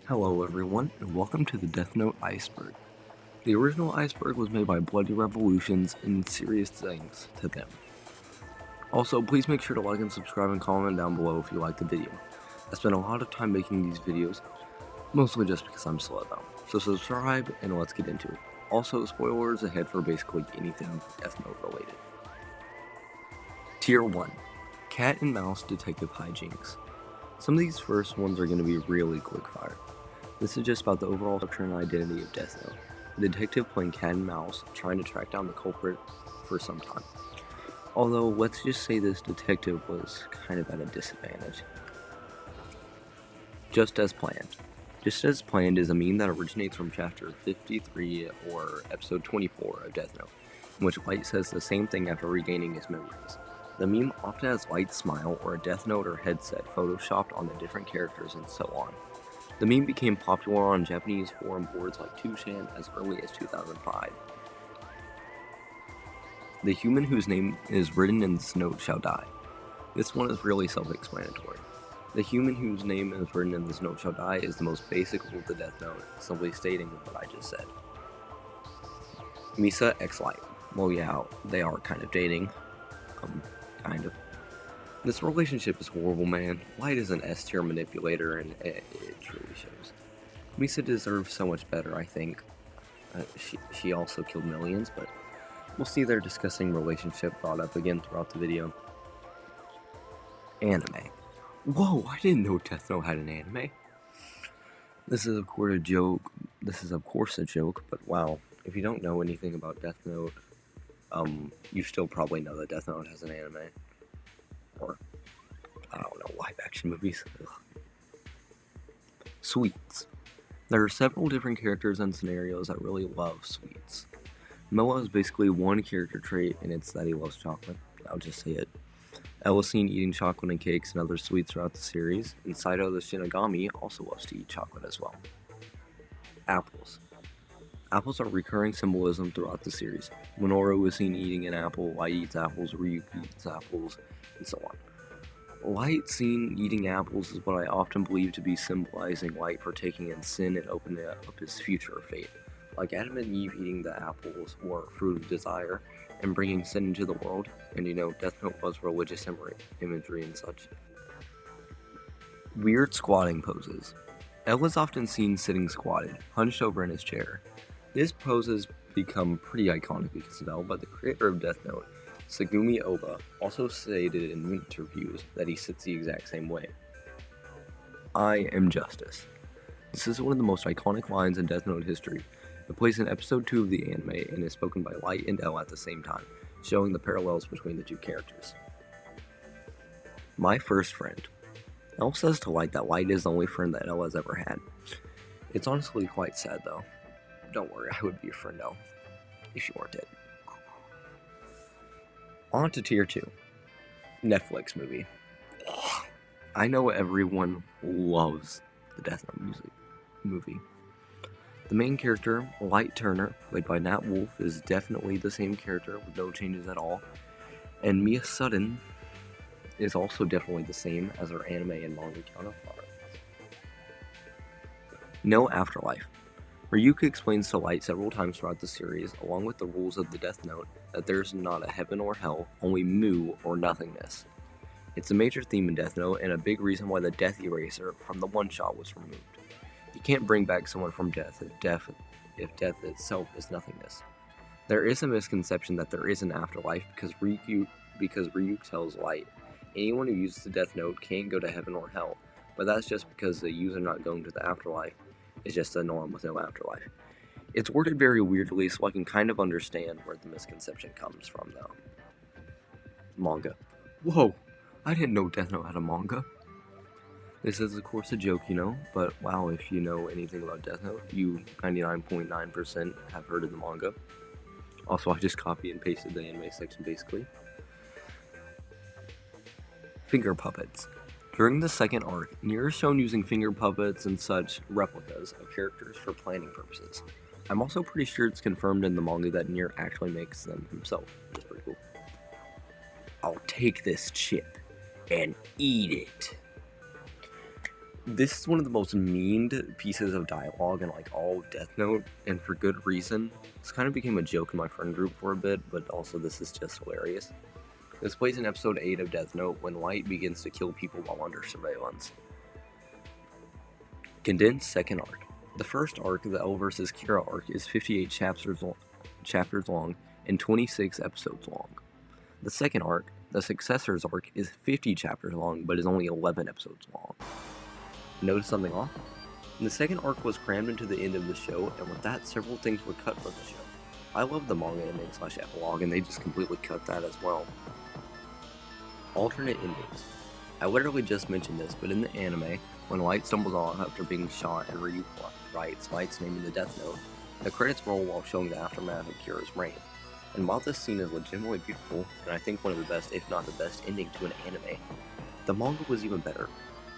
Hello everyone, and welcome to the Death Note Iceberg. The original Iceberg was made by Bloody Revolutions, and serious thanks to them. Also, please make sure to like and subscribe and comment down below if you liked the video. I spent a lot of time making these videos, mostly just because I'm slow though. So subscribe and let's get into it. Also, spoilers ahead for basically anything Death Note related. Tier 1. Cat and Mouse Detective Hijinks. Some of these first ones are going to be really quick fire. This is just about the overall structure and identity of Death Note. The detective playing cat and mouse, trying to track down the culprit for some time. Although, let's just say this detective was kind of at a disadvantage. Just as planned. Just as planned is a meme that originates from chapter 53 or episode 24 of Death Note, in which Light says the same thing after regaining his memories. The meme often has Light's smile or a Death Note or headset photoshopped on the different characters and so on. The meme became popular on Japanese forum boards like 2chan as early as 2005. The human whose name is written in this note shall die. This one is really self-explanatory. The human whose name is written in this note shall die is the most basic rule of the Death Note, simply stating what I just said. Misa x Light. Well, yeah, they are kind of dating. Kind of. This relationship is horrible, man. Light is an S-tier manipulator, and it truly shows. Misa deserves so much better, I think. She also killed millions, but we'll see their disgusting relationship brought up again throughout the video. Anime. Whoa, I didn't know Death Note had an anime. This is of course a joke, but wow. If you don't know anything about Death Note, you still probably know that Death Note has an anime. Or, I don't know, live action movies. Ugh. Sweets. There are several different characters and scenarios that really love sweets. Moa is basically one character trait, and it's that he loves chocolate. I'll just say it. Ella is seen eating chocolate and cakes and other sweets throughout the series, and Saito the Shinigami also loves to eat chocolate as well. Apples. Apples are recurring symbolism throughout the series. Minoru is seen eating an apple, Light eats apples, Ryuki eats apples, and so on. Light seen eating apples is what I often believe to be symbolizing Light partaking in sin and opening up his future fate. Like Adam and Eve eating the apples or fruit of desire and bringing sin into the world, and Death Note was religious imagery and such. Weird squatting poses. L is often seen sitting squatted, hunched over in his chair. This pose has become pretty iconic because of L, but the creator of Death Note, Sagumi Oba, also stated in interviews that he sits the exact same way. I am justice. This is one of the most iconic lines in Death Note history. It plays in episode 2 of the anime and is spoken by Light and L at the same time, showing the parallels between the two characters. My first friend. L says to Light that Light is the only friend that L has ever had. It's honestly quite sad though. Don't worry, I would be your friend L, if you weren't dead. On to Tier 2. Netflix movie. I know everyone loves the Death Note movie. The main character, Light Turner, played by Nat Wolff, is definitely the same character with no changes at all. And Mia Sutton is also definitely the same as her anime and manga counterpart. No afterlife. Ryuki explains to Light several times throughout the series, along with the rules of the Death Note, that there's not a heaven or hell, only mu or nothingness. It's a major theme in Death Note and a big reason why the Death Eraser from the one-shot was removed. You can't bring back someone from death if death itself is nothingness. There is a misconception that there is an afterlife because Ryuki tells Light, anyone who uses the Death Note can't go to heaven or hell, but that's just because the user not going to the afterlife is just a norm with no afterlife. It's worded very weirdly, so I can kind of understand where the misconception comes from, though. Manga. Whoa, I didn't know Death Note had a manga. This is of course a joke, but wow, if you know anything about Death Note, you 99.9% have heard of the manga. Also, I just copy and pasted the anime section basically. Finger puppets. During the second arc, Nier is shown using finger puppets and such replicas of characters for planning purposes. I'm also pretty sure it's confirmed in the manga that Nier actually makes them himself. That's pretty cool. I'll take this chip and eat it. This is one of the most memed pieces of dialogue in like all of Death Note, and for good reason. This kind of became a joke in my friend group for a bit, but also this is just hilarious. This plays in episode 8 of Death Note when Light begins to kill people while under surveillance. Condensed second arc. The first arc, the L vs. Kira arc, is 58 chapters long and 26 episodes long. The second arc, the Successors arc, is 50 chapters long but is only 11 episodes long. Notice something off? The second arc was crammed into the end of the show, and with that, several things were cut from the show. I love the manga ending / epilogue, and they just completely cut that as well. Alternate endings. I literally just mentioned this, but in the anime, when Light stumbles off after being shot and Ryuk writes Light's name in the Death Note, the credits roll while showing the aftermath of Kira's reign. And while this scene is legitimately beautiful, and I think one of the best, if not the best, ending to an anime, the manga was even better.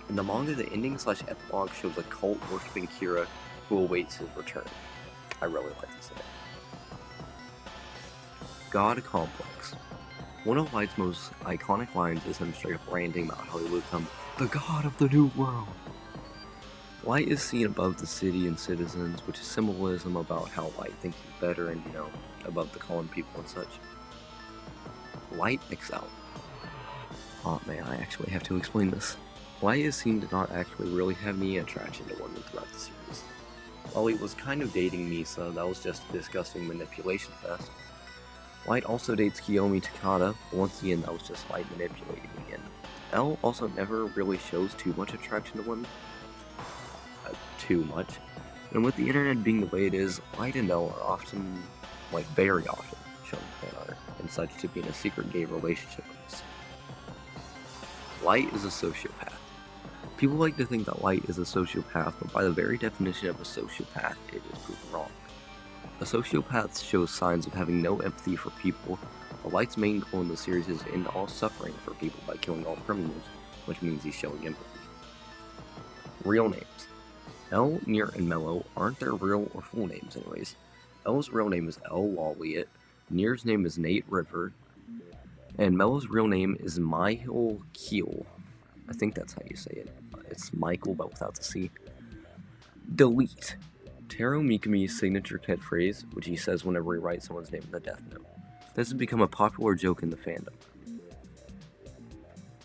In the manga, the ending / epilogue shows a cult worshipping Kira who awaits his return. I really like this ending. God Complex. One of Light's most iconic lines is him straight up ranting about how he will become the god of the new world. Light is seen above the city and citizens, which is symbolism about how Light thinks he's better and, above the common people and such. Light Excel. Oh man, I actually have to explain this. Light is seen to not actually really have any attraction to women throughout the series. While he was kind of dating Misa, that was just a disgusting manipulation fest. Light also dates Kiyomi Takada, but once again that was just Light manipulating again. L also never really shows too much attraction to women. Too much. And with the internet being the way it is, Light and L are often, very often, shown and such to be in a secret gay relationship with us. Light is a sociopath. People like to think that Light is a sociopath, but by the very definition of a sociopath, it is proven wrong. A sociopath shows signs of having no empathy for people, but Light's main goal in the series is to end all suffering for people by killing all criminals, which means he's showing empathy. Real names. L, Nier, and Mello aren't their real or full names anyways. L's real name is L. Lawliet, Nier's name is Nate River, and Mello's real name is Michael Keel. I think that's how you say it. It's Michael, but without the C. Delete. Taro Mikumi's signature catchphrase, which he says whenever he writes someone's name in the Death Note. This has become a popular joke in the fandom.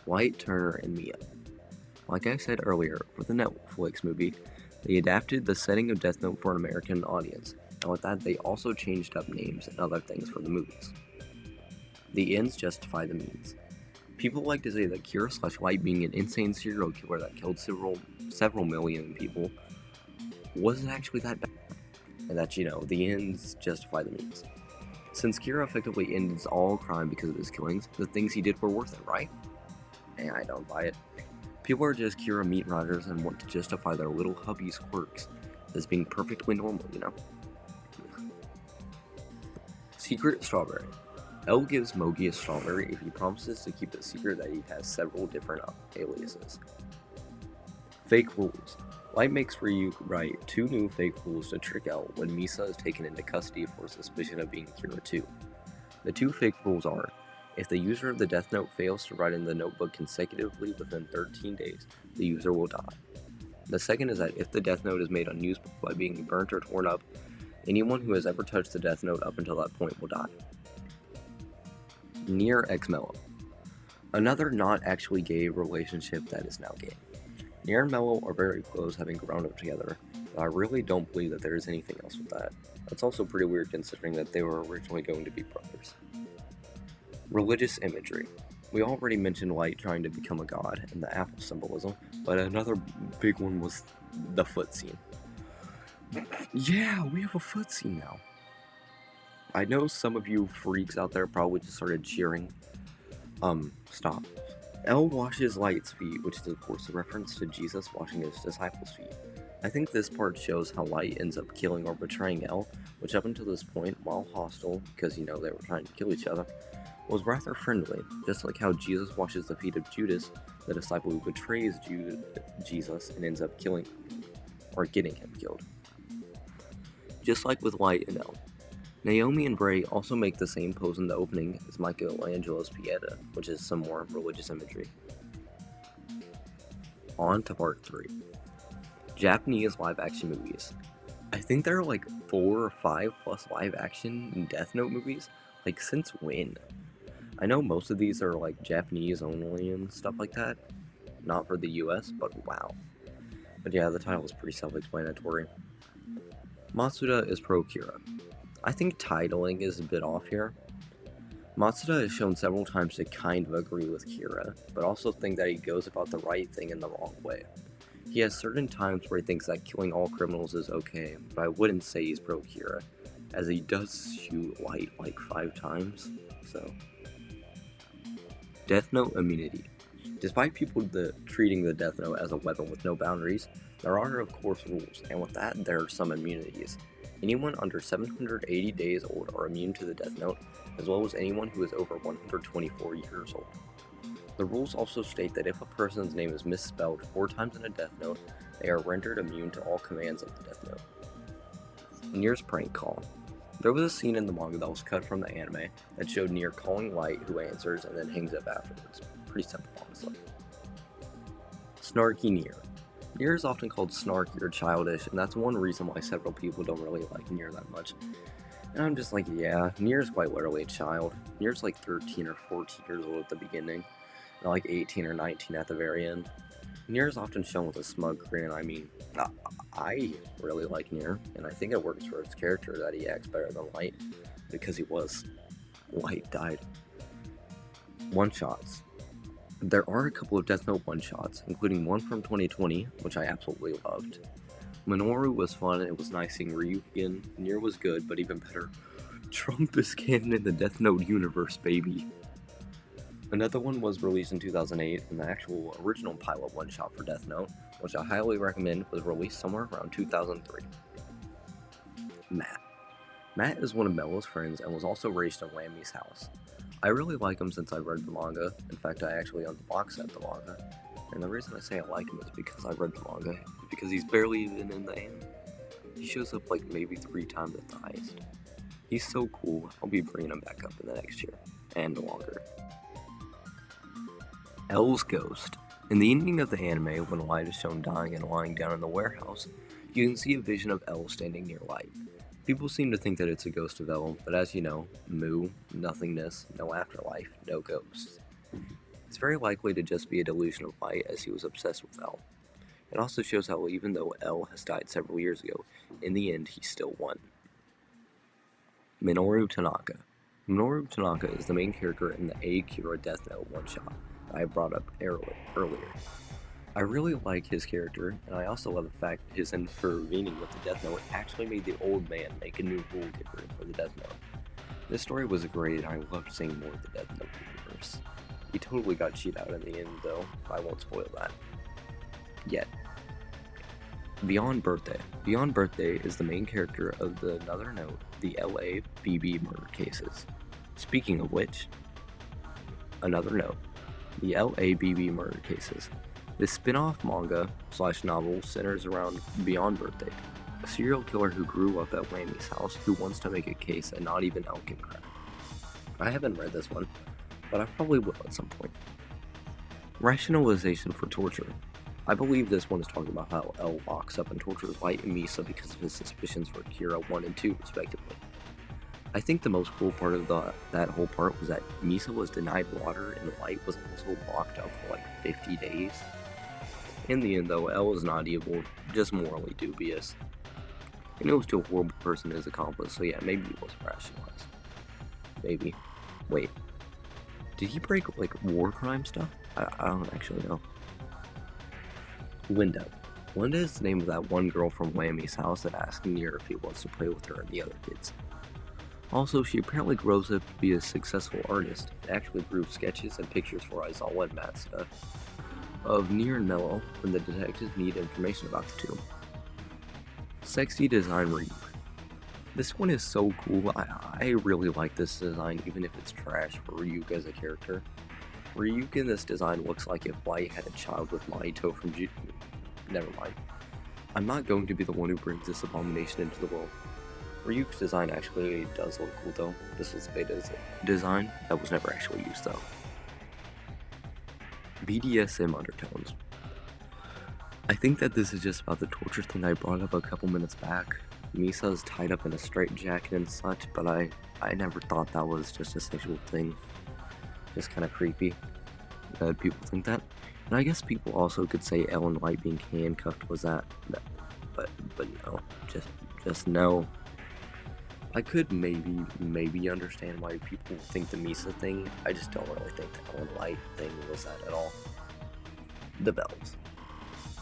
Light, Turner, and Mia. Like I said earlier, for the Netflix movie, they adapted the setting of Death Note for an American audience, and with that they also changed up names and other things for the movies. The ends justify the means. People like to say that Kira / Light being an insane serial killer that killed several million people wasn't actually that bad, and that, the ends justify the means. Since Kira effectively ends all crime because of his killings, the things he did were worth it, right? And I don't buy it. People are just Kira meat riders and want to justify their little hubby's quirks as being perfectly normal, Secret Strawberry. L gives Mogi a strawberry if he promises to keep it secret that he has several different aliases. Fake rules. Light makes Ryuk write 2 new fake rules to trick L when Misa is taken into custody for suspicion of being Kira 2. The 2 fake rules are: if the user of the Death Note fails to write in the notebook consecutively within 13 days, the user will die. The second is that if the Death Note is made unusable by being burnt or torn up, anyone who has ever touched the Death Note up until that point will die. Nier x Mello. Another not actually gay relationship that is now gay. Nier and Mello are very close, having grown up together, but I really don't believe that there is anything else with that. That's also pretty weird considering that they were originally going to be brothers. Religious imagery. We already mentioned Light trying to become a god and the apple symbolism, but another big one was the foot scene. Yeah, we have a foot scene now. I know some of you freaks out there probably just started cheering. Stop. L washes Light's feet, which is of course a reference to Jesus washing his disciples' feet. I think this part shows how Light ends up killing or betraying L, which up until this point, while hostile, because they were trying to kill each other, was rather friendly, just like how Jesus washes the feet of Judas, the disciple who betrays Jesus and ends up killing or getting him killed. Just like with Light and L. Naomi and Bray also make the same pose in the opening as Michelangelo's Pieta, which is some more religious imagery. On to part 3. Japanese live action movies. I think there are like 4 or 5 plus live action Death Note movies. Like, since when? I know most of these are like Japanese only and stuff like that. Not for the US, but wow. But yeah, the title is pretty self-explanatory. Matsuda is pro Kira. I think titling is a bit off here. Matsuda is shown several times to kind of agree with Kira, but also think that he goes about the right thing in the wrong way. He has certain times where he thinks that killing all criminals is okay, but I wouldn't say he's pro Kira, as he does shoot Light like 5 times, so. Death Note immunity. Despite people treating the Death Note as a weapon with no boundaries, there are of course rules, and with that there are some immunities. Anyone under 780 days old are immune to the Death Note, as well as anyone who is over 124 years old. The rules also state that if a person's name is misspelled 4 times in a Death Note, they are rendered immune to all commands of the Death Note. Nier's prank call. There was a scene in the manga that was cut from the anime that showed Nier calling Light, who answers and then hangs up afterwards. Pretty simple, honestly. Snarky Nier. Nier is often called snarky or childish, and that's one reason why several people don't really like Nier that much. And I'm just like, yeah, Nier's quite literally a child. Nier's like 13 or 14 years old at the beginning, and like 18 or 19 at the very end. Nier is often shown with a smug grin, and I mean, I really like Nier, and I think it works for his character that he acts better than Light, because Light died. One-shots. There are a couple of Death Note one-shots, including one from 2020, which I absolutely loved. Minoru was fun, it was nice seeing Ryuk again. Nier was good, but even better, Trump is canon in the Death Note universe, baby. Another one was released in 2008, and the actual original pilot one-shot for Death Note, which I highly recommend, was released somewhere around 2003. Matt. Matt is one of Mello's friends and was also raised in Lammy's house. I really like him since I've read the manga. In fact, I actually own the box set of the manga. And the reason I say I like him is because I read the manga, because he's barely even in the anime. He shows up like maybe 3 times at the highest. He's so cool, I'll be bringing him back up in the next year, and longer. L's Ghost. In the ending of the anime, when Light is shown dying and lying down in the warehouse, you can see a vision of L standing near Light. People seem to think that it's a ghost of L, but as you know, Mu, nothingness, no afterlife, no ghosts. It's very likely to just be a delusion of Light as he was obsessed with L. It also shows how even though L has died several years ago, in the end he still won. Minoru Tanaka. Minoru Tanaka is the main character in the A Kira Death Note one-shot that I brought up earlier. I really like his character, and I also love the fact his intervening with the Death Note actually made the old man make a new rule giver for the Death Note. This story was great, and I loved seeing more of the Death Note universe. He totally got cheated out in the end, though. I won't spoil that. Yet. Beyond Birthday. Beyond Birthday is the main character of the Another Note, the LABB murder cases. Speaking of which, Another Note, the LABB murder cases. This spin-off manga/novel centers around Beyond Birthday, a serial killer who grew up at Lammy's house who wants to make a case that not even L can crack. I haven't read this one, but I probably will at some point. Rationalization for torture. I believe this one is talking about how L locks up and tortures Light and Misa because of his suspicions for Kira 1 and 2 respectively. I think the most cool part of that whole part was that Misa was denied water and Light was also locked up for like 50 days. In the end though, L is not evil, just morally dubious. He knows to a horrible person his accomplice, so yeah, maybe he was rationalized. Maybe. Wait. Did he break like war crime stuff? I don't actually know. Linda. Linda is the name of that one girl from Lammy's house that asks Nier if he wants to play with her and the other kids. Also, she apparently grows up to be a successful artist and actually drew sketches and pictures for Aizawa and Matsuda of Nier and Mello when the detectives need information about the two. Sexy design Ryuk. This one is so cool. I really like this design even if it's trash for Ryuk as a character. Ryuk in this design looks like if Light had a child with Mahito from Never mind. I'm not going to be the one who brings this abomination into the world. Ryuk's design actually does look cool though. This was Beta's design that was never actually used though. BDSM undertones. I think that this is just about the torture thing I brought up a couple minutes back. Misa is tied up in a straitjacket and such, but I never thought that was just a sexual thing. Just kind of creepy that people think that. And I guess people also could say Ellen White being handcuffed was that, but no, just no. I could maybe understand why people think the Misa thing. I just don't really think the Ellen White thing was that at all. The bells.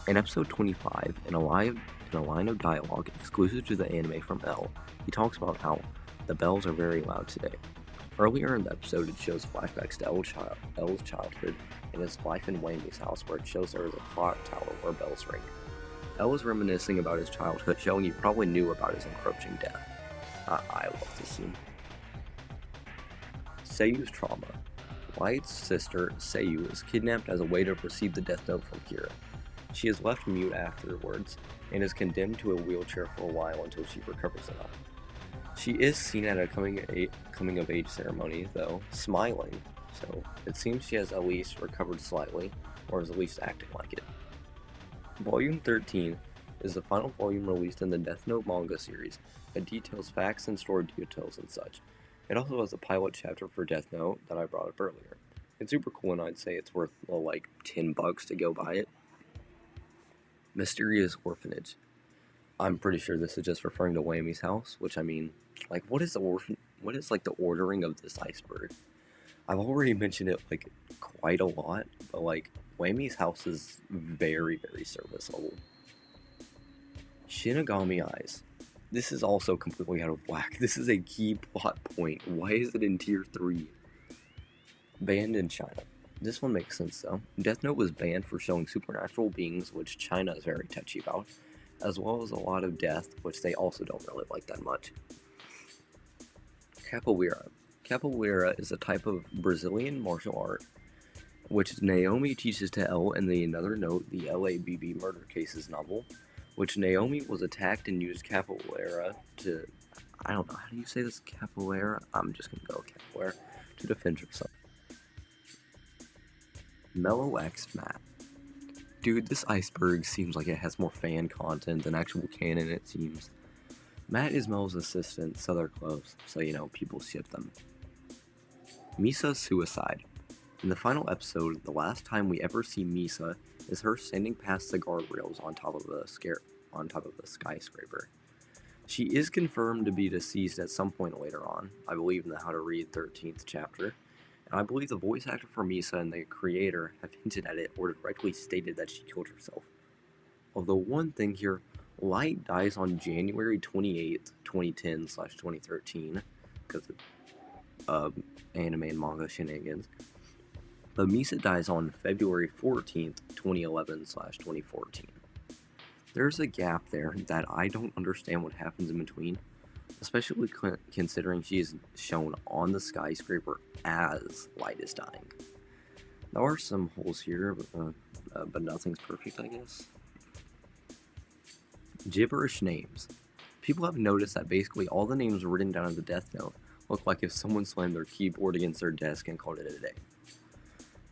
In episode 25, in a line of dialogue exclusive to the anime from L, he talks about how the bells are very loud today. Earlier in the episode, it shows flashbacks to L's childhood and his life in Wamy's house, where it shows there is a clock tower where bells ring. L is reminiscing about his childhood, showing he probably knew about his encroaching death. I love this scene. Seiyu's trauma. Light's sister, Seiyu, is kidnapped as a way to receive the death note from Kira. She is left mute afterwards and is condemned to a wheelchair for a while until she recovers enough. She is seen at a coming of age ceremony, though, smiling, so it seems she has at least recovered slightly, or is at least acting like it. Volume 13 is the final volume released in the Death Note manga series. It details facts and story details and such. It also has a pilot chapter for Death Note that I brought up earlier. It's super cool, and I'd say it's worth like $10 to go buy it. Mysterious Orphanage. I'm pretty sure this is just referring to Wamy's house, which I mean, like, what is like the ordering of this iceberg? I've already mentioned it like quite a lot, but like Wamy's house is very, very surface level. Shinigami Eyes. This is also completely out of whack. This is a key plot point. Why is it in tier 3? Banned in China. This one makes sense though. Death Note was banned for showing supernatural beings, which China is very touchy about, as well as a lot of death, which they also don't really like that much. Capoeira. Capoeira is a type of Brazilian martial art, which Naomi teaches to L in the Another Note, the LABB Murder Cases novel, which Naomi was attacked and used capoeira to, I don't know, how do you say this, capoeira? I'm just gonna go capoeira, to defend herself. Mellow X Matt. Dude, this iceberg seems like it has more fan content than actual canon, it seems. Matt is Mel's assistant, so they're close, so you know, people ship them. Misa's suicide. In the final episode, the last time we ever see Misa is her standing past the guardrails on top of the skyscraper. She is confirmed to be deceased at some point later on, I believe in the How to Read 13th chapter, and I believe the voice actor for Misa and the creator have hinted at it or directly stated that she killed herself. Although one thing here, Light dies on January 28th, 2010/2013, because of anime and manga shenanigans. But Misa dies on February 14th, 2011/2014. There's a gap there that I don't understand what happens in between, especially considering she is shown on the skyscraper as Light is dying. There are some holes here, but nothing's perfect, I guess. Gibberish names. People have noticed that basically all the names written down in the Death Note look like if someone slammed their keyboard against their desk and called it a day.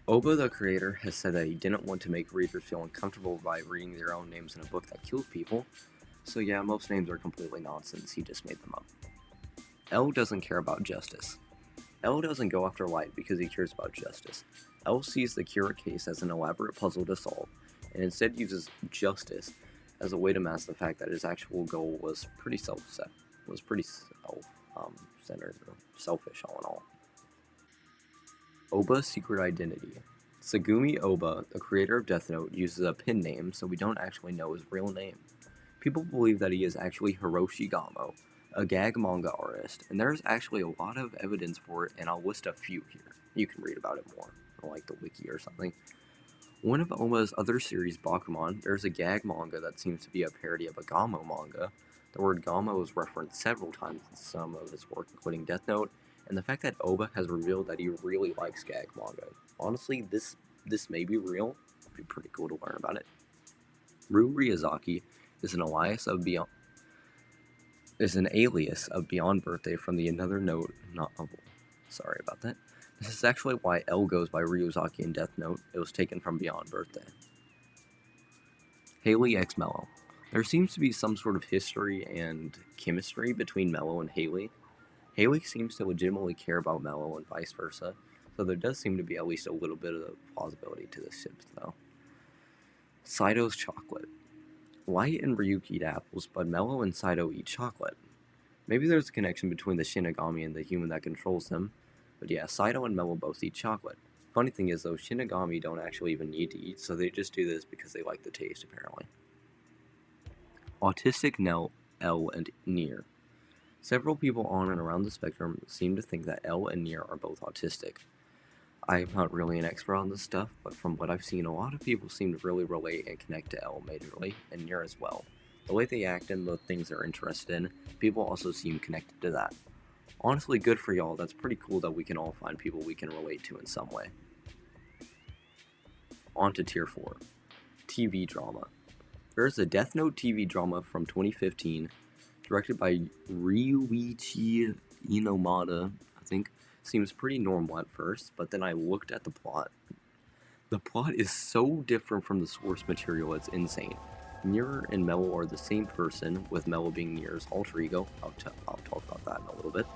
Oba, the creator, has said that he didn't want to make readers feel uncomfortable by reading their own names in a book that kills people, so yeah, most names are completely nonsense, he just made them up. L doesn't care about justice. L doesn't go after Light because he cares about justice. L sees the Kira case as an elaborate puzzle to solve, and instead uses justice as a way to mask the fact that his actual goal was pretty self-centered, or selfish all in all. Oba's secret identity. Tsugumi Oba, the creator of Death Note, uses a pen name, so we don't actually know his real name. People believe that he is actually Hiroshi Gamo, a gag manga artist, and there's actually a lot of evidence for it, and I'll list a few here. You can read about it more, or like the wiki or something. One of Oma's other series, Bakuman, there's a gag manga that seems to be a parody of a Gamo manga. The word Gamo is referenced several times in some of his work, including Death Note, and the fact that Oba has revealed that he really likes gag manga. Honestly, this may be real. It'd be pretty cool to learn about it. Ryu Ryuzaki is an alias of Beyond Birthday from the Another Note novel. Sorry about that. This is actually why L goes by Ryuzaki in Death Note. It was taken from Beyond Birthday. Haley x Mello. There seems to be some sort of history and chemistry between Mello and Haley. Haley seems to legitimately care about Mello and vice versa, so there does seem to be at least a little bit of plausibility to this ship, though. Saido's chocolate. Light and Ryuki eat apples, but Mello and Saido eat chocolate. Maybe there's a connection between the Shinigami and the human that controls him, but yeah, Saido and Mello both eat chocolate. Funny thing is, though, Shinigami don't actually even need to eat, so they just do this because they like the taste, apparently. Autistic Nell, L, and Nier. Several people on and around the spectrum seem to think that L and Nier are both autistic. I am not really an expert on this stuff, but from what I've seen, a lot of people seem to really relate and connect to L majorly, and Nier as well. The way they act and the things they're interested in, people also seem connected to that. Honestly, good for y'all. That's pretty cool that we can all find people we can relate to in some way. On to Tier 4. TV Drama. There's a Death Note TV drama from 2015, directed by Ryuichi Inomata, I think. Seems pretty normal at first, but then I looked at the plot. The plot is so different from the source material, it's insane. Nier and Mello are the same person, with Mello being Nier's alter ego. I'll talk about that in a little bit.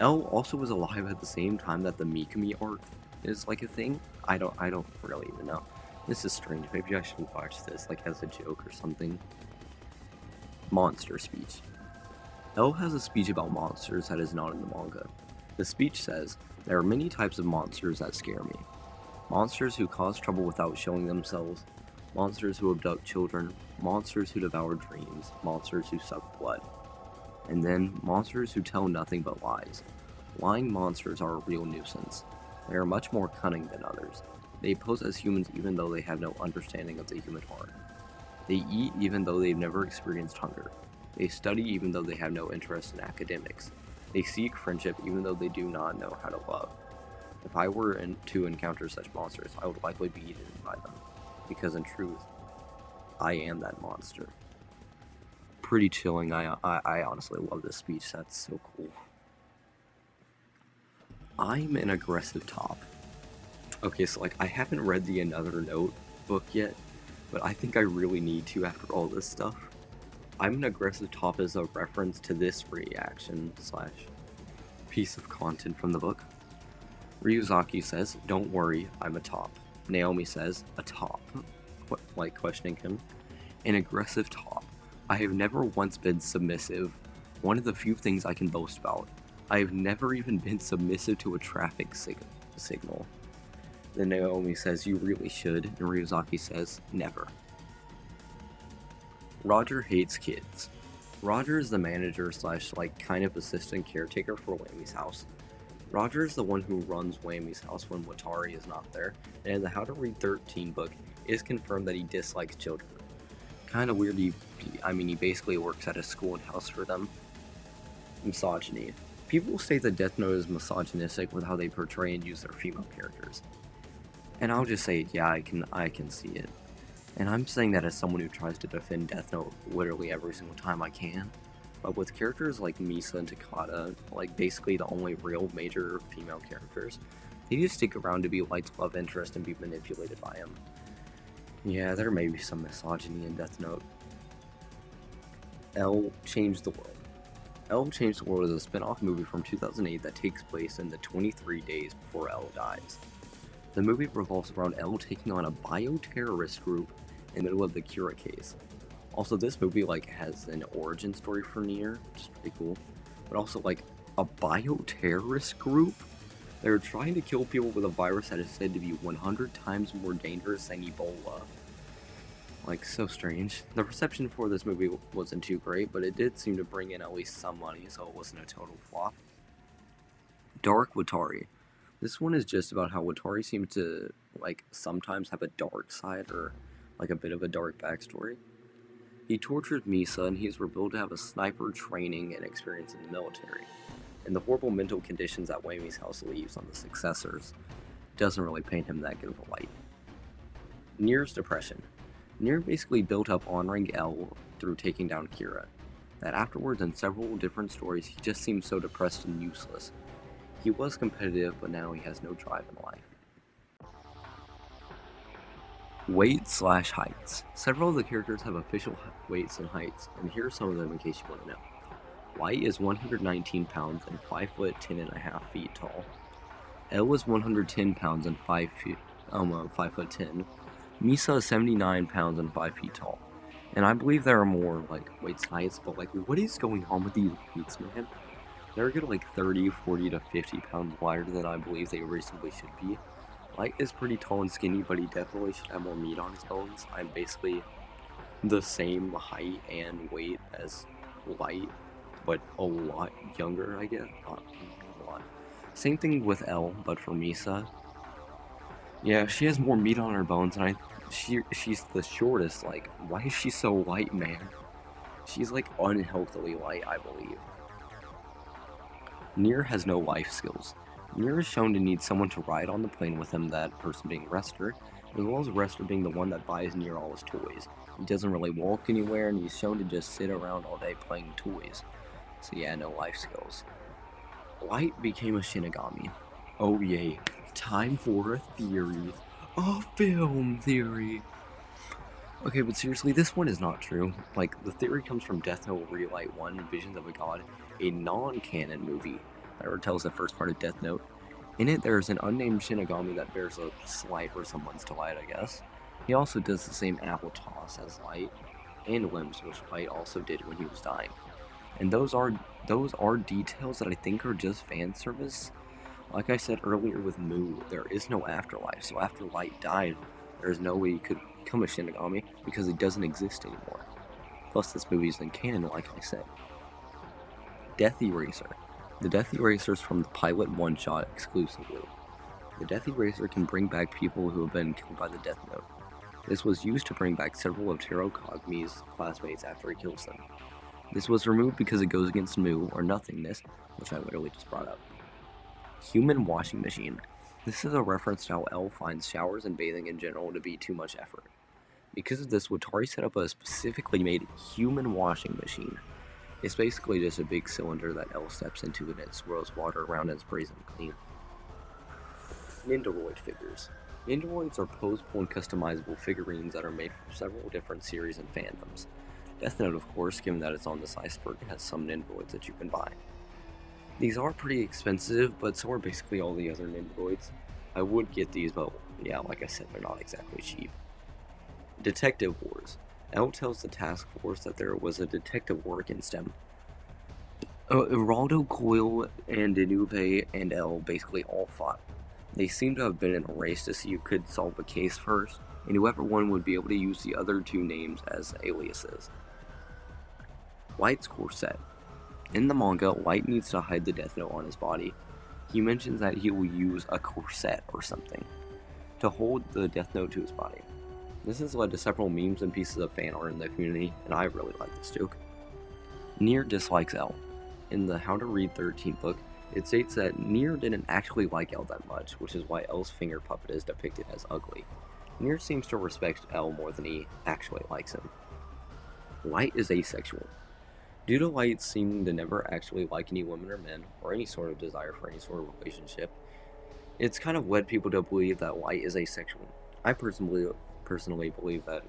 L also was alive at the same time that the Mikami arc is like a thing. I don't really even know. This is strange. Maybe I should watch this like as a joke or something. Monster speech. L has a speech about monsters that is not in the manga. The speech says, "There are many types of monsters that scare me. Monsters who cause trouble without showing themselves, monsters who abduct children, monsters who devour dreams, monsters who suck blood. And then, monsters who tell nothing but lies. Lying monsters are a real nuisance. They are much more cunning than others. They pose as humans even though they have no understanding of the human heart. They eat even though they've never experienced hunger. They study even though they have no interest in academics. They seek friendship even though they do not know how to love. If I were to encounter such monsters, I would likely be eaten by them. Because in truth, I am that monster." Pretty chilling. I honestly love this speech. That's so cool. I'm an aggressive top. Okay, so I haven't read the Another Note book yet, but I think I really need to after all this stuff. I'm an aggressive top is a reference to this reaction / piece of content from the book. Ryuzaki says, "Don't worry, I'm a top." Naomi says, "A top?" questioning him. An aggressive top. I have never once been submissive. One of the few things I can boast about. I have never even been submissive to a traffic signal. Then Naomi says, "You really should," and Ryuzaki says, "Never." Roger hates kids. Roger is the manager / kind of assistant caretaker for Whammy's house. Roger is the one who runs Whammy's house when Watari is not there, and in the How to Read 13 book, it is confirmed that he dislikes children. Kind of weird, he basically works at a school and house for them. Misogyny. People say that Death Note is misogynistic with how they portray and use their female characters. And I'll just say, yeah, I can see it. And I'm saying that as someone who tries to defend Death Note literally every single time I can. But with characters like Misa and Takata, basically the only real major female characters, they just stick around to be Light's love interest and be manipulated by him. Yeah, there may be some misogyny in Death Note. L Changed the World. L Changed the World is a spin-off movie from 2008 that takes place in the 23 days before L dies. The movie revolves around L taking on a bioterrorist group in the middle of the Kira case. Also, this movie has an origin story for Nier, which is pretty cool. But also a bioterrorist group? They're trying to kill people with a virus that is said to be 100 times more dangerous than Ebola. So strange. The reception for this movie wasn't too great, but it did seem to bring in at least some money, so it wasn't a total flop. Dark Watari. This one is just about how Watari seems to, sometimes have a dark side, or, a bit of a dark backstory. He tortured Misa, and he's revealed to have a sniper training and experience in the military. And the horrible mental conditions that Whammy's house leaves on the successors doesn't really paint him that good of a light. Nier's depression. Nier basically built up honoring L through taking down Kira. That afterwards in several different stories, he just seems so depressed and useless. He was competitive, but now he has no drive in life. Weight/heights. Several of the characters have official weights and heights, and here are some of them in case you want to know. White is 119 pounds and 5 foot 10 and a half feet tall. L is 110 pounds and 5 foot 10. Misa is 79 pounds and 5 feet tall. And I believe there are more like weights and heights, but like what is going on with these weights, man? They're getting like 30, 40 to 50 pounds lighter than I believe they reasonably should be. Light is pretty tall and skinny, but he definitely should have more meat on his bones. I'm basically the same height and weight as Light, but a lot younger, I guess. Not a lot. Same thing with L, but for Misa. Yeah, she has more meat on her bones, and she's the shortest. Like, why is she so light, man? She's like unhealthily light, I believe. Nier has no life skills. Nier is shown to need someone to ride on the plane with him, that person being Rester, as well as Rester being the one that buys Nier all his toys. He doesn't really walk anywhere, and he's shown to just sit around all day playing toys. So yeah, no life skills. Light became a Shinigami. Oh yay, time for a theory. A film theory! Okay, but seriously, this one is not true. Like, the theory comes from Death Note Relight 1, Visions of a God, a non-canon movie that retells the first part of Death Note. In it, there's an unnamed Shinigami that bears a slight resemblance to Light, I guess. He also does the same apple toss as Light, and limbs, which Light also did when he was dying. And those are details that I think are just fan service. Like I said earlier with Mu, there is no afterlife, so after Light died, there's no way he could become a Shinigami because he doesn't exist anymore. Plus, this movie isn't canon, like I said. Death Eraser. The Death Eraser is from the pilot one-shot exclusively. The Death Eraser can bring back people who have been killed by the Death Note. This was used to bring back several of Taro Kogmi's classmates after he kills them. This was removed because it goes against Mu, or nothingness, which I literally just brought up. Human washing machine. This is a reference to how L finds showers and bathing in general to be too much effort. Because of this, Watari set up a specifically made human washing machine. It's basically just a big cylinder that L steps into and it swirls water around and sprays them clean. Nindoroid figures. Nindoroids are posable and customizable figurines that are made from several different series and fandoms. Death Note, of course, given that it's on this iceberg, has some Nindoroids that you can buy. These are pretty expensive, but so are basically all the other Nindoroids. I would get these, but yeah, like I said, they're not exactly cheap. Detective Wars. L tells the task force that there was a detective war against him. Iraldo, Coil, and Denuve and L basically all fought. They seem to have been in a race to see who could solve a case first, and whoever won would be able to use the other two names as aliases. Light's corset. In the manga, Light needs to hide the Death Note on his body. He mentions that he will use a corset or something to hold the Death Note to his body. This has led to several memes and pieces of fan art in the community, and I really like this joke. Nier dislikes L. In the How to Read 13 book, it states that Nier didn't actually like L that much, which is why L's finger puppet is depicted as ugly. Nier seems to respect L more than he actually likes him. Light is asexual. Due to Light seeming to never actually like any women or men, or any sort of desire for any sort of relationship, it's kind of led people to believe that Light is asexual. I personally believe that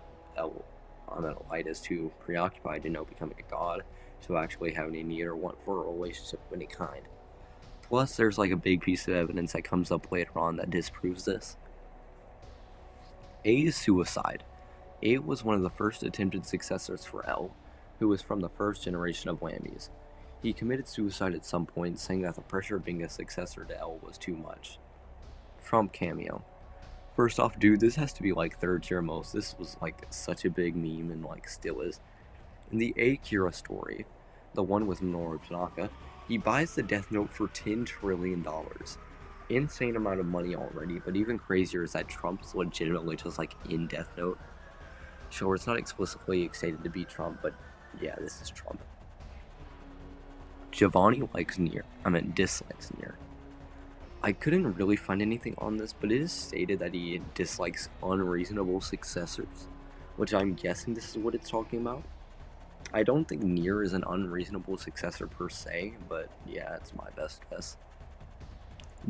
Light is too preoccupied to know becoming a god to actually have any need or want for a relationship of any kind. Plus, there's like a big piece of evidence that comes up later on that disproves this. A's suicide. A was one of the first attempted successors for L, who was from the first generation of Lambis. He committed suicide at some point, saying that the pressure of being a successor to L was too much. Trump cameo. First off, dude, this has to be like third tier most. This was like such a big meme and like still is. In the Akira story, the one with Minoru Tanaka, he buys the Death Note for $10 trillion. Insane amount of money already, but even crazier is that Trump's legitimately just like in Death Note. Sure, it's not explicitly stated to be Trump, but yeah, this is Trump. Giovanni dislikes Nier. I couldn't really find anything on this, but it is stated that he dislikes unreasonable successors, which I'm guessing this is what it's talking about. I don't think Nier is an unreasonable successor per se, but yeah, it's my best guess.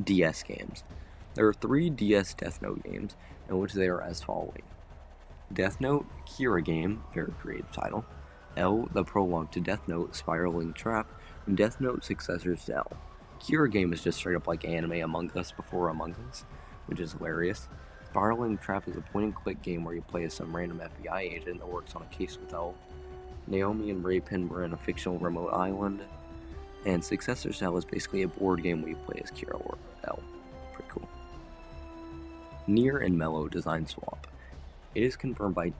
DS games. There are 3 DS Death Note games, in which they are as following. Death Note, Kira game, very creative title. L, the prologue to Death Note, Spiraling Trap, and Death Note successors to L. Kira game is just straight up like anime Among Us before Among Us, which is hilarious. Spiraling Trap is a point-and-click game where you play as some random FBI agent that works on a case with L. Naomi and Ray Penn were in a fictional remote island, and Successors to L is basically a board game where you play as Kira or L. Pretty cool. Nier and Mellow design swap. It is confirmed by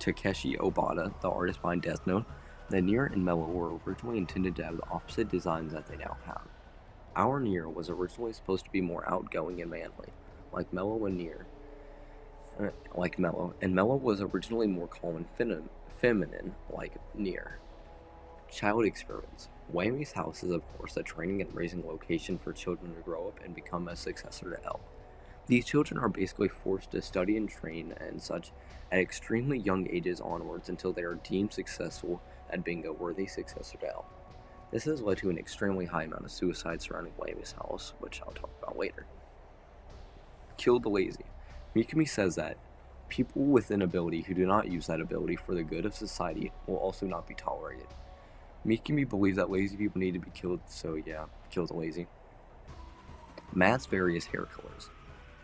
Takeshi Obata, the artist behind Death Note, that Nier and Mellow were originally intended to have the opposite designs that they now have. Our Nier was originally supposed to be more outgoing and manly, like Mellow and Nier. And Mellow was originally more calm and feminine, like Nier. Child experience. Whammy's house is, of course, a training and raising location for children to grow up and become a successor to L. These children are basically forced to study and train and such at extremely young ages onwards until they are deemed successful at being a worthy successor to L. This has led to an extremely high amount of suicide surrounding Whammy's house, which I'll talk about later. Kill the lazy. Mikami says that people with an ability who do not use that ability for the good of society will also not be tolerated. Mikami believes that lazy people need to be killed, so yeah, kill the lazy. Matt's various hair colors.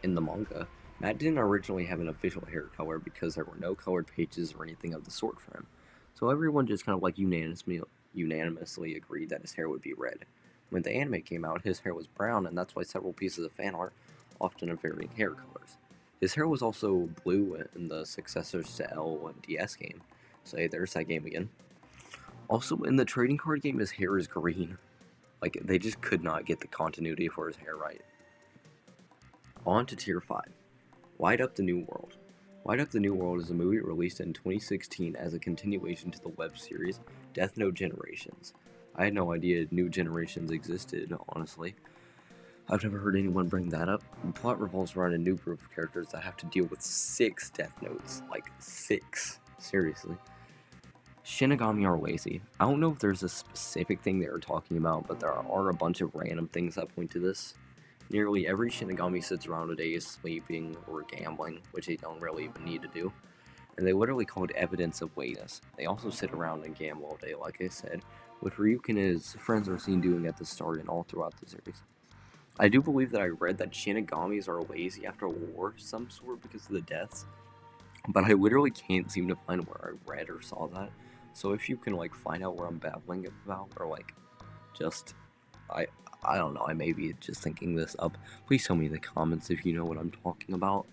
In the manga, Matt didn't originally have an official hair color because there were no colored pages or anything of the sort for him, so everyone just kind of like unanimously agreed that his hair would be red. When the anime came out, his hair was brown, and that's why several pieces of fan art often have varying hair colors. His hair was also blue in the successors to L and DS game, so hey, there's that game again. Also, in the trading card game, his hair is green. Like, they just could not get the continuity for his hair right. On to Tier 5. Light Up the New World. Light Up the New World is a movie released in 2016 as a continuation to the web series Death Note Generations. I had no idea New Generations existed, honestly. I've never heard anyone bring that up. The plot revolves around a new group of characters that have to deal with 6 Death Notes. Like, 6. Seriously. Shinigami are lazy. I don't know if there's a specific thing they are talking about, but there are a bunch of random things that point to this. Nearly every Shinigami sits around a day sleeping or gambling, which they don't really even need to do. And they literally call it evidence of laziness. They also sit around and gamble all day, like I said, which Ryuk and his friends are seen doing at the start and all throughout the series. I do believe that I read that Shinigamis are lazy after a war of some sort because of the deaths, but I literally can't seem to find where I read or saw that. So if you can like find out where I'm babbling about, or like just I don't know, I may be just thinking this up, please tell me in the comments if you know what I'm talking about.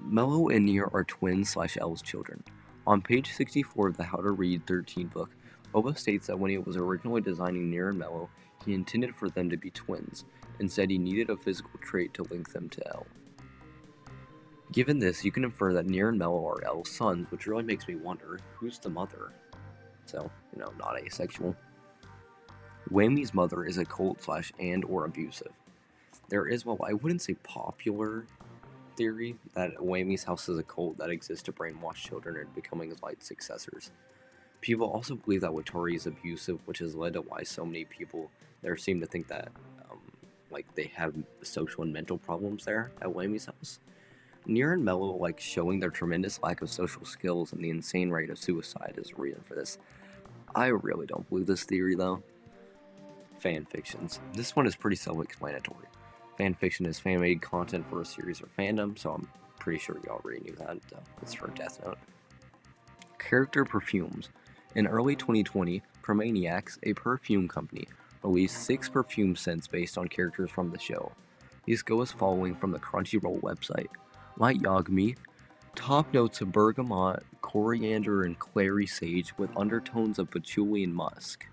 Mellow and Nier are twins / L's children. On page 64 of the How to Read 13 book, Oba states that when he was originally designing Nier and Mellow, he intended for them to be twins, and said he needed a physical trait to link them to L. Given this, you can infer that Nier and Mellow are L's sons, which really makes me wonder, who's the mother? So, not asexual. Whammy's mother is a cult / and or abusive. There is, well, I wouldn't say popular theory that Whammy's house is a cult that exists to brainwash children into becoming Light's successors. People also believe that Watari is abusive, which has led to why so many people there seem to think that they have social and mental problems there at Whammy's house. Nier and Mellow showing their tremendous lack of social skills and the insane rate of suicide is a reason for this. I really don't believe this theory though. Fanfictions. This one is pretty self-explanatory. Fanfiction is fan-made content for a series or fandom, so I'm pretty sure you already knew that. It's for Death Note. Character perfumes. In early 2020, Promaniacs, a perfume company, released 6 perfume scents based on characters from the show. These go as following from the Crunchyroll website. Light Yagami, top notes of bergamot, coriander, and clary sage with undertones of patchouli and musk.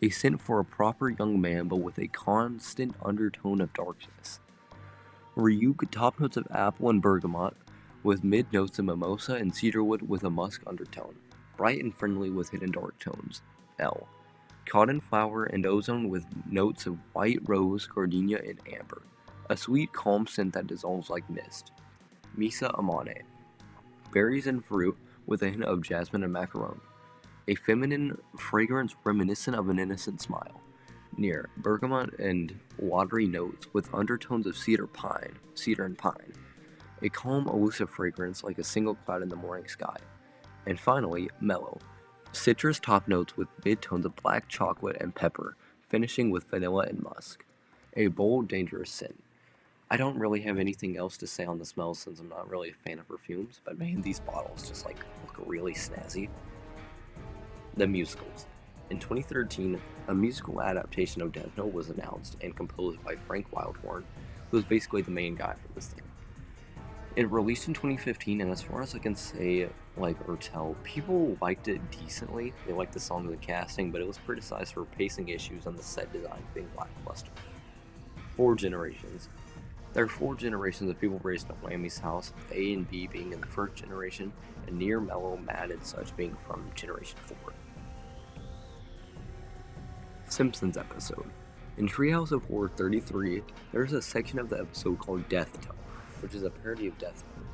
A scent for a proper young man, but with a constant undertone of darkness. Ryuk, top notes of apple and bergamot, with mid notes of mimosa and cedarwood with a musk undertone. Bright and friendly with hidden dark tones. L. Cotton flower and ozone with notes of white rose, gardenia, and amber. A sweet, calm scent that dissolves like mist. Misa Amane. Berries and fruit with a hint of jasmine and macaron. A feminine fragrance reminiscent of an innocent smile. Nier, bergamot and watery notes with undertones of cedar and pine. a calm, elusive fragrance like a single cloud in the morning sky. And finally, mellow, citrus top notes with mid-tones of black chocolate and pepper, finishing with vanilla and musk. A bold, dangerous scent. I don't really have anything else to say on the smell since I'm not really a fan of perfumes, but man, these bottles just like look really snazzy. The musicals. In 2013, a musical adaptation of Death Note was announced and composed by Frank Wildhorn, who was basically the main guy for this thing. It released in 2015, and as far as I can say, or tell, people liked it decently. They liked the song and the casting, but it was criticized for pacing issues and the set design being lackluster. 4 generations. There are 4 generations of people raised in Lambie's house, with A and B being in the first generation, and Near, Mellow, Mad, and such being from generation 4. Simpsons episode. In Treehouse of Horror 33, there is a section of the episode called Death Note, which is a parody of Death Note.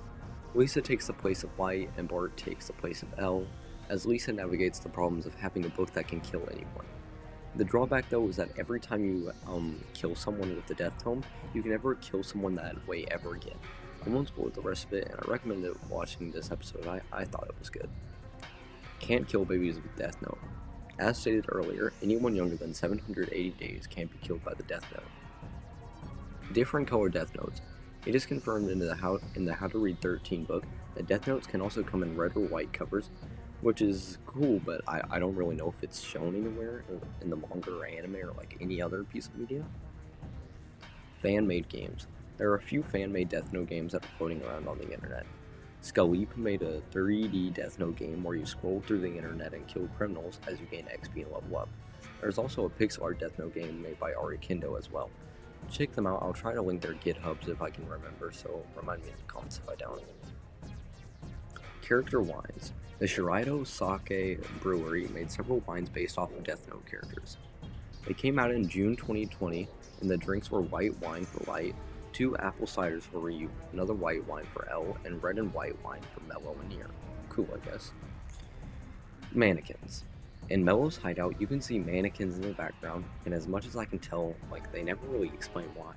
Lisa takes the place of Light, and Bart takes the place of L, as Lisa navigates the problems of having a book that can kill anyone. The drawback, though, is that every time you kill someone with the Death Tome, you can never kill someone that way ever again. I won't spoil the rest of it, and I recommend watching this episode. I thought it was good. Can't kill babies with Death Note. As stated earlier, anyone younger than 780 days can't be killed by the Death Note. Different color Death Notes. It is confirmed in the How to Read 13 book that Death Notes can also come in red or white covers, which is cool, but I don't really know if it's shown anywhere in the manga or anime or like any other piece of media. Fan-made games. There are a few fan-made Death Note games that are floating around on the internet. Skullleap made a 3D Death Note game where you scroll through the internet and kill criminals as you gain XP and level up. There's also a pixel art Death Note game made by Ari Kendo as well. Check them out. I'll try to link their GitHubs if I can remember, so remind me in the comments if I don't. Character wines. The Shiraido Sake Brewery made several wines based off of Death Note characters. They came out in June 2020, and the drinks were white wine for Light, 2 apple ciders for Ryu, another white wine for L, and red and white wine for Mellow and Near. Cool, I guess. Mannequins. In Mellow's hideout, you can see mannequins in the background, and as much as I can tell, they never really explain why.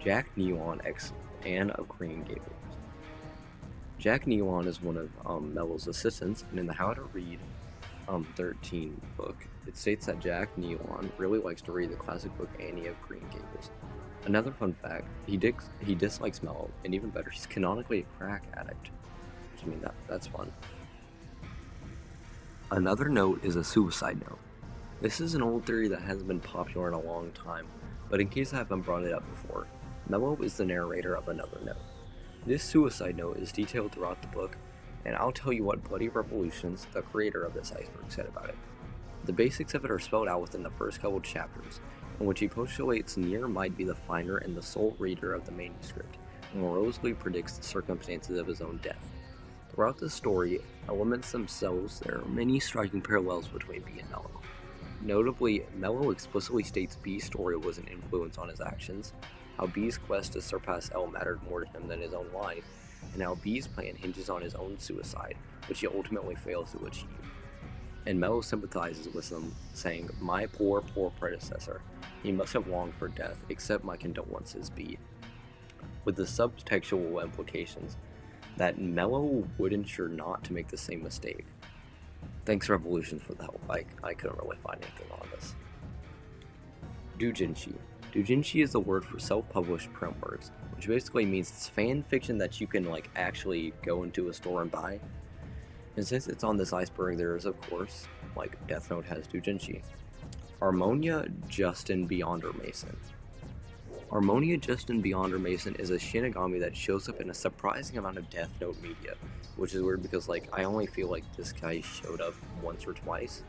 Jack Neon X Anne of Green Gables. Jack Neon is one of Mellow's assistants, and in the How to Read 13 book, it states that Jack Neon really likes to read the classic book Annie of Green Gables. Another fun fact, he dislikes Mellow, and even better, he's canonically a crack addict. Which, that's fun. Another note is a suicide note. This is an old theory that hasn't been popular in a long time, but in case I haven't brought it up before, Mellow is the narrator of another note. This suicide note is detailed throughout the book, and I'll tell you what Bloody Revolutions, the creator of this Iceberg, said about it. The basics of it are spelled out within the first couple chapters, in which he postulates Near might be the finder and the sole reader of the manuscript, and morosely predicts the circumstances of his own death. Throughout the story, elements themselves, there are many striking parallels between B and Mellow. Notably, Mellow explicitly states B's story was an influence on his actions, how B's quest to surpass L mattered more to him than his own life, and how B's plan hinges on his own suicide, which he ultimately fails to achieve. And Mellow sympathizes with them, saying, "My poor, poor predecessor. He must have longed for death, accept my condolences, B." With the subtextual implications that Mellow would ensure not to make the same mistake. Thanks Revolutions for the help. I couldn't really find anything on this. Doujinshi. Doujinshi is the word for self-published print works, which basically means it's fan fiction that you can actually go into a store and buy. And since it's on this iceberg, there is, of course, Death Note has Doujinshi. Harmonia Justin Beyonder Mason. Harmonia Justin Beyonder Mason is a Shinigami that shows up in a surprising amount of Death Note media, which is weird because I only feel like this guy showed up once or twice.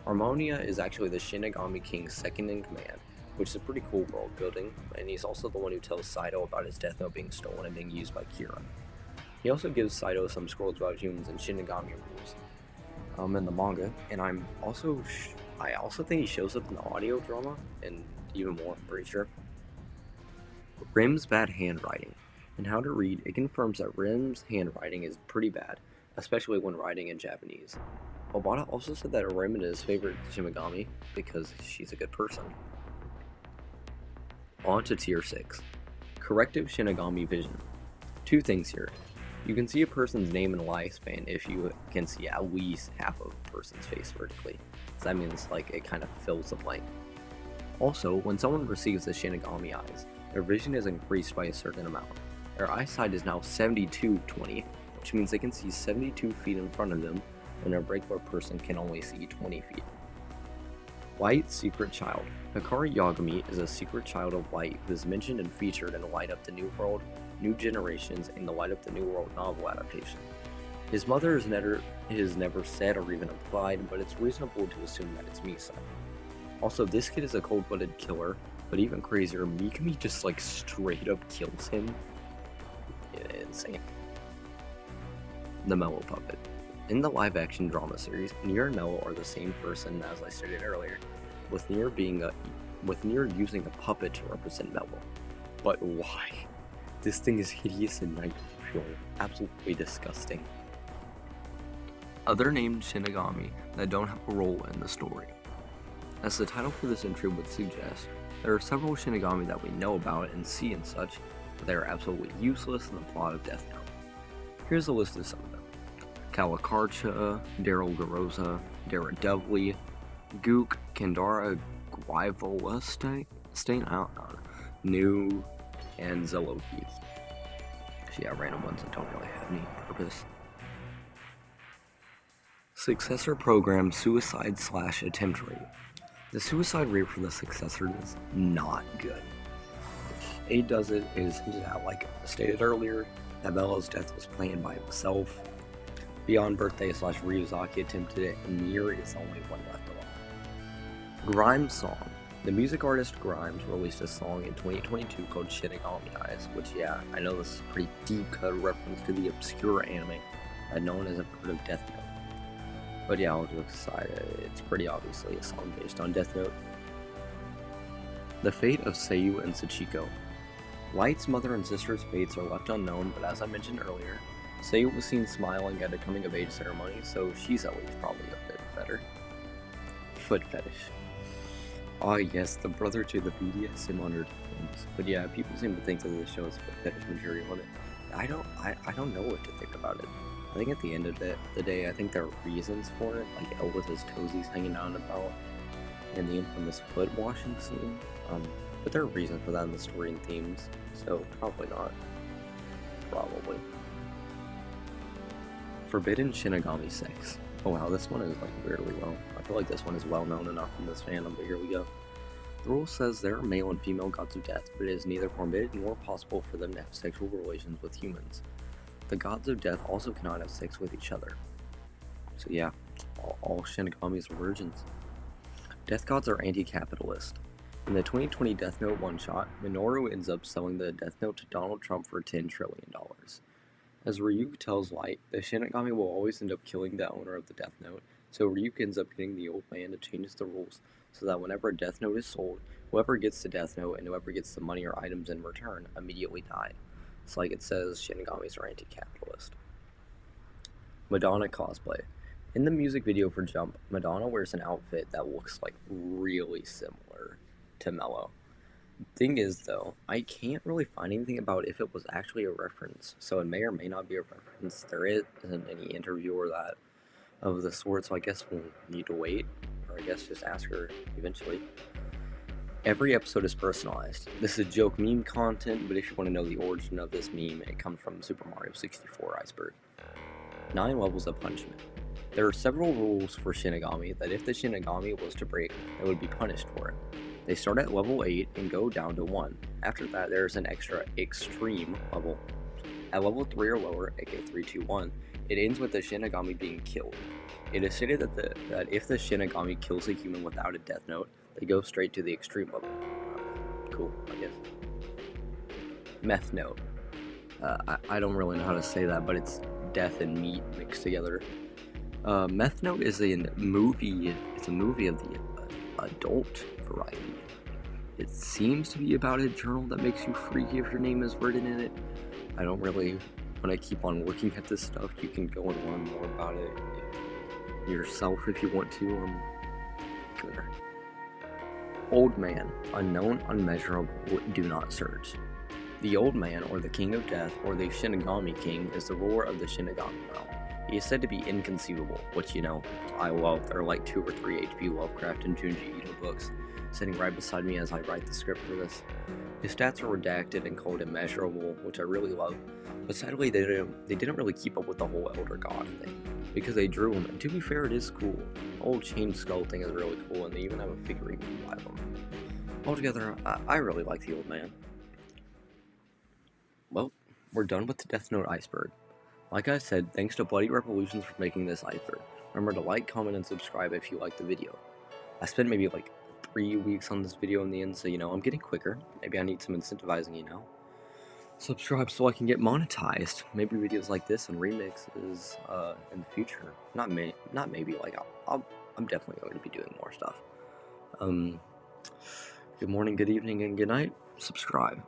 Harmonia is actually the Shinigami King's second in command, which is a pretty cool world building, and he's also the one who tells Saito about his Death Note being stolen and being used by Kira. He also gives Saito some scrolls about humans and Shinigami rules in the manga, and I also think he shows up in the audio drama, and even more, I'm pretty sure. Rim's bad handwriting. In How to Read, it confirms that Rim's handwriting is pretty bad, especially when writing in Japanese. Obata also said that Rim is his favorite Shinigami because she's a good person. On to Tier 6. Corrective Shinigami Vision. Two things here. You can see a person's name and lifespan if you can see at least half of a person's face vertically. So that means like it kind of fills the blank. Also, when someone receives the Shinigami eyes, their vision is increased by a certain amount. Their eyesight is now 72/20, which means they can see 72 feet in front of them when a regular person can only see 20 feet. Light Secret Child. Hikari Yagami is a secret child of light who is mentioned and featured in Light Up the New World, New Generations, and the Light Up the New World novel adaptation. His mother is never said or even implied, but it's reasonable to assume that it's Misa. Also, this kid is a cold-blooded killer, but even crazier, Mikami just like straight up kills him. Yeah, insane. The Mello Puppet. In the live-action drama series, Nier and Mello are the same person, as I stated earlier, with Nier using a puppet to represent Mello. But why? This thing is hideous and nightmare, absolutely disgusting. Other named Shinigami that don't have a role in the story. As the title for this entry would suggest, there are several Shinigami that we know about and see and such, but they are absolutely useless in the plot of Death Note. Here's a list of some of them. Calacarcha, Daryl Garoza, Dara Dovely, Gook, Kendara Guivola Stain Out, New, and Zeloki. So yeah, random ones that don't really have any purpose. Successor program suicide/attempt rate. The suicide rate for the successor is not good. Aid does it is hinted at, like stated earlier, that Mello's death was planned by himself. Beyond Birthday/Ryuzaki attempted it, and Nier is the only one left alive. Grimes song. The music artist Grimes released a song in 2022 called Shinigami Eyes, which yeah, I know this is a pretty deep cut reference to the obscure anime that no one has ever heard of Death Note. But yeah, all jokes aside, it's pretty obviously a song based on Death Note. The fate of Seiyu and Sachiko. Light's mother and sister's fates are left unknown, but as I mentioned earlier, Seiyu was seen smiling at a coming-of-age ceremony, so she's at least probably a bit better. Foot fetish. Ah yes, the brother to the BDSM undertones. But yeah, people seem to think that this show is foot fetish material in it. I don't know what to think about it. I think at the end of the day, I think there are reasons for it, like El with his toesies hanging out and about, and the infamous foot washing scene. But there are reasons for that in the story and themes, so probably not. Probably. Forbidden Shinigami sex. Oh wow, this one is like weirdly well. I feel like this one is well known enough in this fandom, but here we go. The rule says there are male and female gods of death, but it is neither permitted nor possible for them to have sexual relations with humans. The gods of death also cannot have sex with each other. So yeah, all Shinigamis are virgins. Death gods are anti-capitalist. In the 2020 Death Note one-shot, Minoru ends up selling the Death Note to Donald Trump for $10 trillion. As Ryuk tells Light, the Shinigami will always end up killing the owner of the Death Note, so Ryuk ends up getting the old man to change the rules so that whenever a Death Note is sold, whoever gets the Death Note and whoever gets the money or items in return immediately die. It's like it says Shinigamis are anti-capitalist. Madonna cosplay. In the music video for Jump, Madonna wears an outfit that looks like really similar to Mello. Thing is though, I can't really find anything about if it was actually a reference, so it may or may not be a reference. There isn't any interview or that of the sort, so I guess we'll need to wait, or I guess just ask her eventually. Every episode is personalized. This is joke meme content, but if you want to know the origin of this meme, it comes from Super Mario 64 Iceberg. 9 levels of punishment. There are several rules for Shinigami that if the Shinigami was to break, they would be punished for it. They start at level 8 and go down to 1. After that, there is an extra extreme level. At level 3 or lower, aka 3, 2, 1, it ends with the Shinigami being killed. It is stated that if the Shinigami kills a human without a Death Note, they go straight to the extreme level. Cool, I guess. Meth Note. I don't really know how to say that, but it's death and meat mixed together. Meth Note is a movie. It's a movie of the adult variety. It seems to be about a journal that makes you freaky if your name is written in it. I don't really want to keep on looking at this stuff. You can go and learn more about it yourself if you want to. Good. Old man, unknown, unmeasurable, do not search. The Old Man, or the King of Death, or the Shinigami King, is the ruler of the Shinigami realm. He is said to be inconceivable, which, you know, I love. There are like 2 or 3 H.P. Lovecraft and Junji Ito books sitting right beside me as I write the script for this. His stats are redacted and called immeasurable, which I really love, but sadly they didn't really keep up with the whole Elder God thing, because they drew him, and to be fair, it is cool. The old chain skull thing is really cool, and they even have a figurine of him. Altogether, I really like the Old Man. Well, we're done with the Death Note Iceberg. Like I said, thanks to Bloody Revolutions for making this Iceberg. Remember to like, comment, and subscribe if you liked the video. I spent maybe like 3 weeks on this video in the end, so you know, I'm getting quicker. Maybe I need some incentivizing, you know. Subscribe so I can get monetized. Maybe videos like this and remixes in the future. Not maybe, like I'm definitely going to be doing more stuff. Good morning, good evening, and good night. Subscribe.